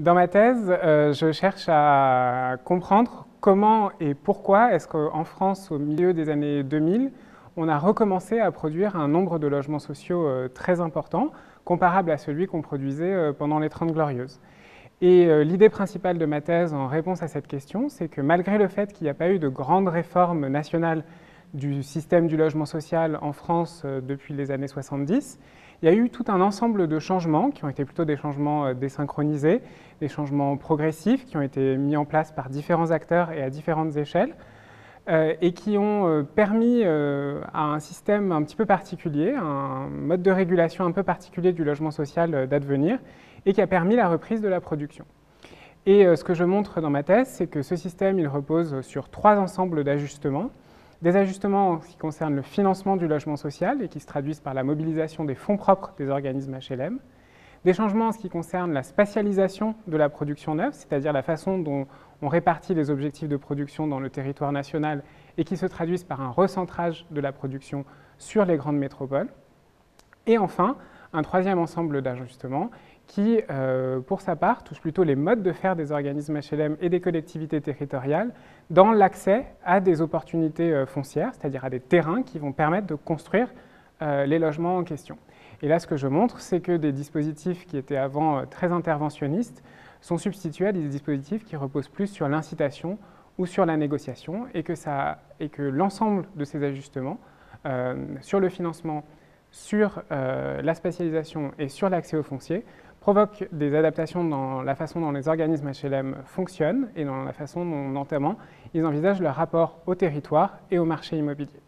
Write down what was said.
Dans ma thèse, je cherche à comprendre comment et pourquoi est-ce qu'en France, au milieu des années 2000, on a recommencé à produire un nombre de logements sociaux très important, comparable à celui qu'on produisait pendant les 30 Glorieuses. Et l'idée principale de ma thèse en réponse à cette question, c'est que malgré le fait qu'il n'y a pas eu de grande réforme nationale du système du logement social en France depuis les années 70, il y a eu tout un ensemble de changements qui ont été plutôt des changements désynchronisés, des changements progressifs qui ont été mis en place par différents acteurs et à différentes échelles et qui ont permis à un système un petit peu particulier, un mode de régulation un peu particulier du logement social d'advenir et qui a permis la reprise de la production. Et ce que je montre dans ma thèse, c'est que ce système il repose sur trois ensembles d'ajustements. Des ajustements en ce qui concerne le financement du logement social et qui se traduisent par la mobilisation des fonds propres des organismes HLM. Des changements en ce qui concerne la spatialisation de la production neuve, c'est-à-dire la façon dont on répartit les objectifs de production dans le territoire national et qui se traduisent par un recentrage de la production sur les grandes métropoles. Et enfin, un troisième ensemble d'ajustements qui, pour sa part, touche plutôt les modes de faire des organismes HLM et des collectivités territoriales dans l'accès à des opportunités foncières, c'est-à-dire à des terrains qui vont permettre de construire les logements en question. Et là, ce que je montre, c'est que des dispositifs qui étaient avant très interventionnistes sont substitués à des dispositifs qui reposent plus sur l'incitation ou sur la négociation et que l'ensemble de ces ajustements sur le financement, sur la spatialisation et sur l'accès au foncier provoquent des adaptations dans la façon dont les organismes HLM fonctionnent et dans la façon dont, notamment, ils envisagent leur rapport au territoire et au marché immobilier.